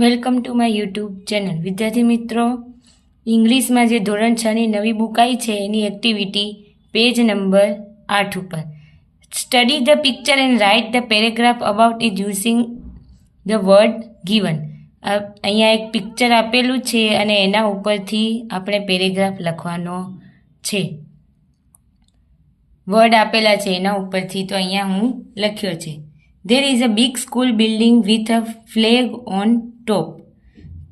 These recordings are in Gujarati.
Welcome to my YouTube channel. વિદ્યાર્થી મિત્રો, ઇંગ્લિશમાં જે ધોરણ 6ની નવી બુક આવી છે એની એક્ટિવિટી પેજ નંબર 8 ઉપર study the picture and write the paragraph about it using the word given. અહીંયા એક પિક્ચર આપેલું છે અને એના ઉપરથી આપણે પેરેગ્રાફ લખવાનો છે. વર્ડ આપેલા છે એના ઉપરથી, તો અહીંયા હું લખ્યો છે. There is a big school building with a flag on top.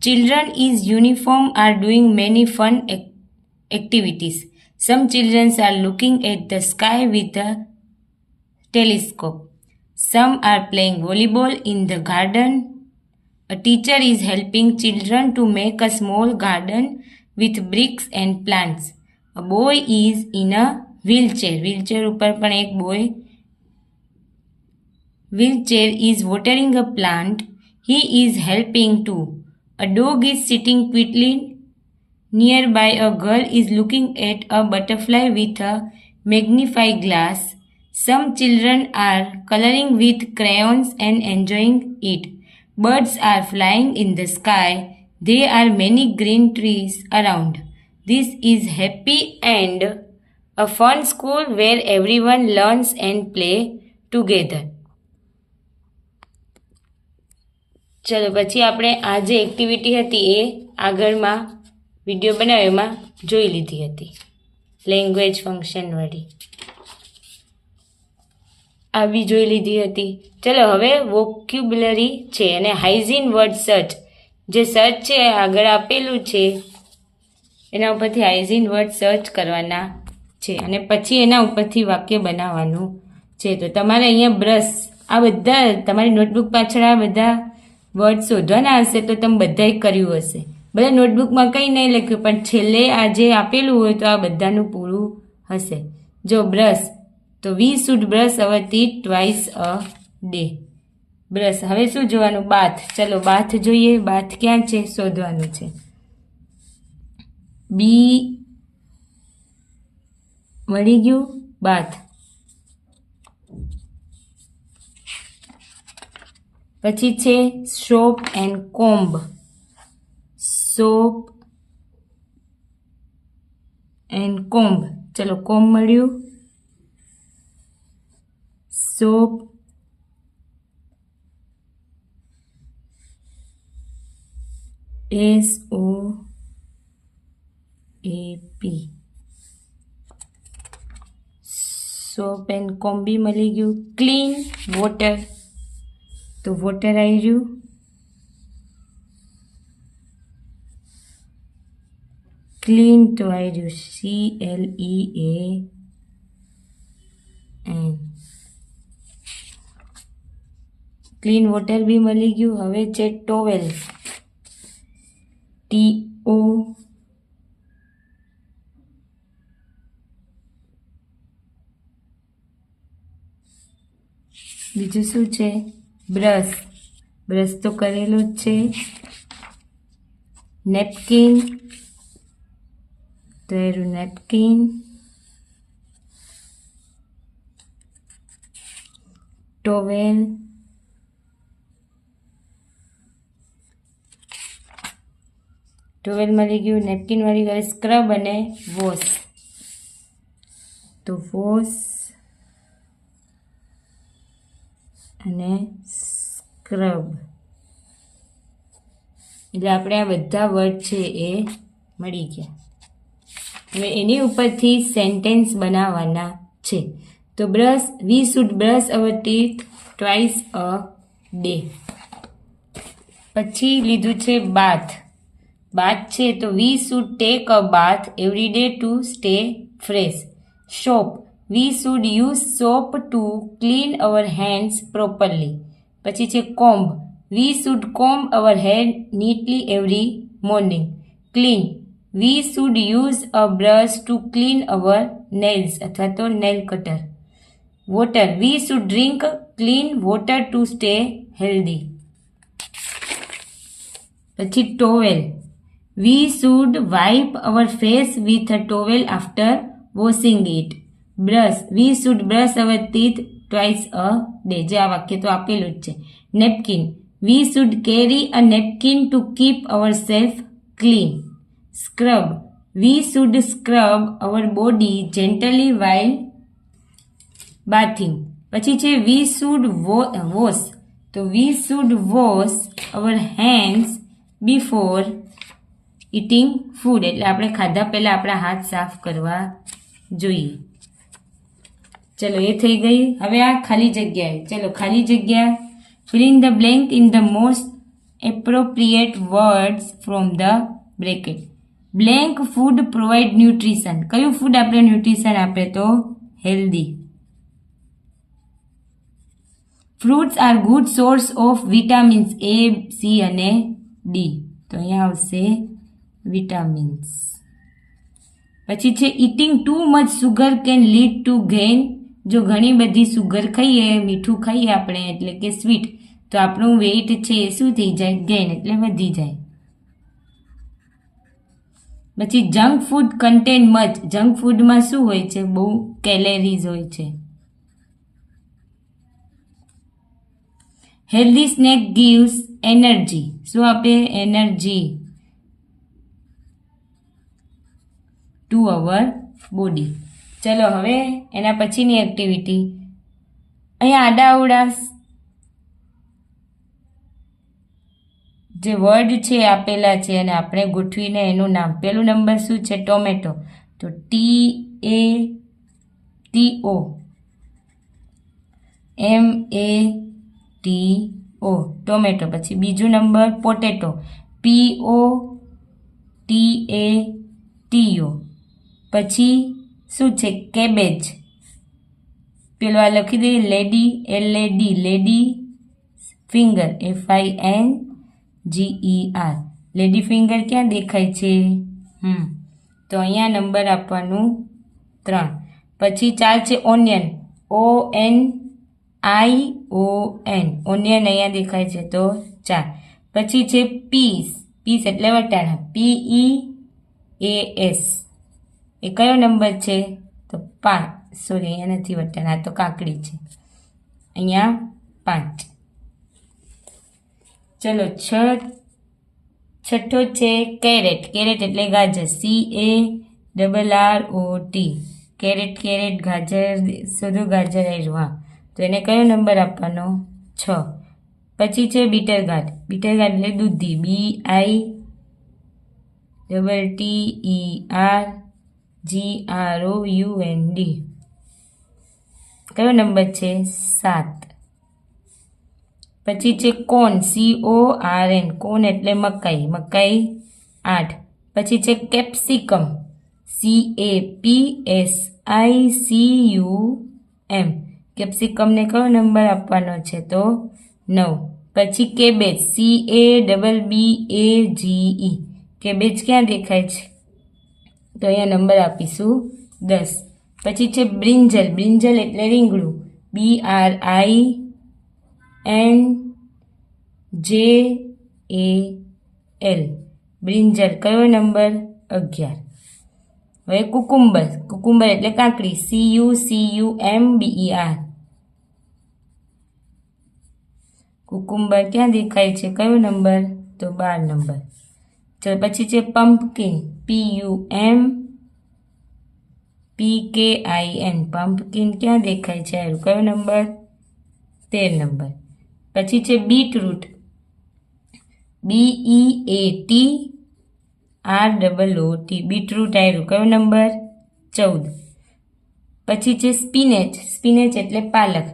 Children in uniform are doing many fun activities. Some children are looking at the sky with a telescope. Some are playing volleyball in the garden. A teacher is helping children to make a small garden with bricks and plants. A boy is in a wheelchair. Wheelchair ઉપર પણ એક boy wheelchair is watering a plant. He is helping too. A dog is sitting quietly nearby. A girl is looking at a butterfly with a magnifying glass. Some children are coloring with crayons and enjoying it. Birds are flying in the sky. There are many green trees around. This is happy and a fun school where everyone learns and play together. ચલો પછી આપણે આ જે એક્ટિવિટી હતી એ આગળમાં વિડીયો બનાવ્યો એમાં જોઈ લીધી હતી, લેંગ્વેજ ફંક્શનવાળી આ બી જોઈ લીધી હતી. ચલો હવે વોક્યુબ્યુલરી છે અને હાઇજીન વર્ડ સર્ચ. જે સર્ચ છે આગળ આપેલું છે એના ઉપરથી હાઇજીન વર્ડ સર્ચ કરવાના છે અને પછી એના ઉપરથી વાક્ય બનાવવાનું છે. તો તમારે અહીંયા બ્રશ, આ બધા તમારી નોટબુક પાછળ આ બધા વર્ડ શોધવાના હશે તો તમે બધાય કર્યું હશે. બધા નોટબુકમાં કંઈ નહીં લખ્યું પણ છેલ્લે આ જે આપેલું હોય તો આ બધાનું પૂરું હશે. જો બ્રશ, તો we should brush our teeth twice a day. Brush. હવે શું જોવાનું? બાથ. ચલો બાથ જોઈએ. બાથ ક્યાં છે શોધવાનું છે. બી મળી ગયું, બાથ. પછી છે soap and comb. Soap and comb. ચલો કોમ્બ મળ્યું. Soap SOAP. Soap and comb બી મળી ગયું. ક્લીન વોટર, તો વોટર આવી રહ્યું. ક્લીન તો આવી રહ્યું CLEAN. ક્લીન વોટર બી મળી ગયું. હવે છે ટોવેલ. TO બીજું શું છે? બ્રશ. બ્રશ તો કરેલું જ છે. નેપકિન, તો એનું નેપકિન. ટોવેલ, ટોવેલ મળી ગયું. નેપકિન મળી ગયું. સ્ક્રબ અને વોશ, તો વોશ અને સ્ક્રબ. એટલે આપણે આ બધા વર્ડ છે એ મળી ગયા. હવે એની ઉપરથી સેન્ટેન્સ બનાવવાના છે. તો brush, we should brush our teeth twice a day. પછી લીધું છે બાથ. બાથ છે તો we should take a bath every day to stay fresh. Soap, we should use soap to clean our hands properly. પછી છે comb, we should comb our hair neatly every morning. Clean, we should use a brush to clean our nails અથવા તો nail cutter. Water, we should drink clean water to stay healthy. પછી towel, we should wipe our face with a towel after washing it. Brush, we should brush our teeth twice a day. જે આ વાક્ય તો આપેલું જ છે. Napkin, we should carry a napkin to keep ourselves clean. Scrub, we should scrub our body gently while bathing. પછી છે વી શુડ વોશ, તો we should wash our hands before eating food, એટલે આપણે ખાધા પહેલાં આપણા હાથ સાફ કરવા જોઈએ. ચલો એ થઈ ગઈ. હવે આ ખાલી જગ્યાએ, ચલો ખાલી જગ્યા, fill in the blank in the most appropriate words from the bracket. Blank food provide nutrition. કયું ફૂડ આપણે ન્યુટ્રિશન આપે? તો healthy. Fruits are good source of vitamins A, C અને D. તો અહીંયા આવશે vitamins. પછી છે eating too much sugar can lead to gain. જો ઘણી બધી સુગર ખાઈએ, મીઠું ખાઈએ આપણે એટલે કે સ્વીટ, તો આપણું વેઇટ છે એ શું થઈ જાય? ગેઇન, એટલે વધી જાય. પછી junk food contain much. Junk ફૂડમાં શું હોય છે? બહુ કેલેરીઝ હોય છે. Healthy snack gives energy. શું આપે? Energy to our body. ચલો હવે એના પછીની એક્ટિવિટી, અહીંયા આડાઅવળા જે વર્ડ છે આપેલા છે અને આપણે ગોઠવીને એનું નામ. પહેલું નંબર શું છે? ટોમેટો, તો TATO, MATO, ટોમેટો. પછી બીજું નંબર પોટેટો, POTATO. પછી શું છે? કેબેજ. પેલો આ લખી દઈએ lady, LAD, lady finger, FINGER, lady finger ક્યાં દેખાય છે? તો અહીંયા નંબર આપવાનું 3. પછી 4 છે ઓનિયન, ONION, ઓનિયન અહીંયા દેખાય છે તો 4. પછી છે પીસ, પીસ એટલે વટાણા, PEAS. એ કયો નંબર છે? તો 5. સોરી, અહીંયા નથી વટાણા, તો કાકડી છે, અહીંયા 5. ચલો છઠ્ઠો છે કેરેટ. કેરેટ એટલે ગાજર, CARROT. કેરેટ, કેરેટ, ગાજર, શોધો ગાજર આવ્યું. હા, તો એને કયો નંબર આપવાનો? 6. પછી છે બીટર ગાર્ડ. બીટર ગાર્ડ એટલે દૂધી, BITTERGROUND. કયો નંબર છે? 7. પછી છે કોર્ન, CORN. કોર્ન એટલે મકાઈ, મકાઈ 8. પછી છે કેપ્સિકમ, CAPSICUM. કેપ્સિકમને કયો નંબર આપવાનો છે? તો 9. પછી કેબેજ, CABBAGE. કેબેજ ક્યાં દેખાય છે? તો અહીંયા નંબર આપીશું 10. પછી છે બ્રિંજલ. બ્રિંજલ એટલે રીંગણું, BRINJAL. બ્રિંજલ કયો નંબર? 11. હવે કુકુંબર. કુકુંબર એટલે કાકડી, CUCUMBER. કુકુંબર ક્યાં દેખાય છે? કયો નંબર? તો 12 નંબર. ચલો પછી છે પમ્પકિન, PUMPKIN. પમ્પકિન ક્યાં દેખાય છે? કયો નંબર? 13 નંબર. પછી છે બીટરૂટ, BEATROOT. બીટરૂટ આવ્યું, કયો નંબર? 14. પછી છે સ્પિનેચ. સ્પિનેચ એટલે પાલક,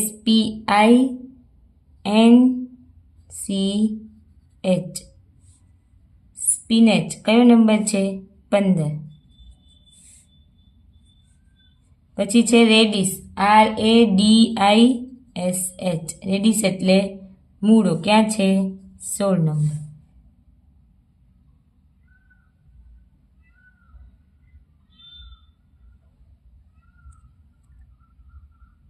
SPINCH. સ્પિનેચ કયો નંબર છે? 15. પછી છે રેડિશ, RADISH. રેડિશ એટલે મૂળો, ક્યાં છે? 16 નંબર.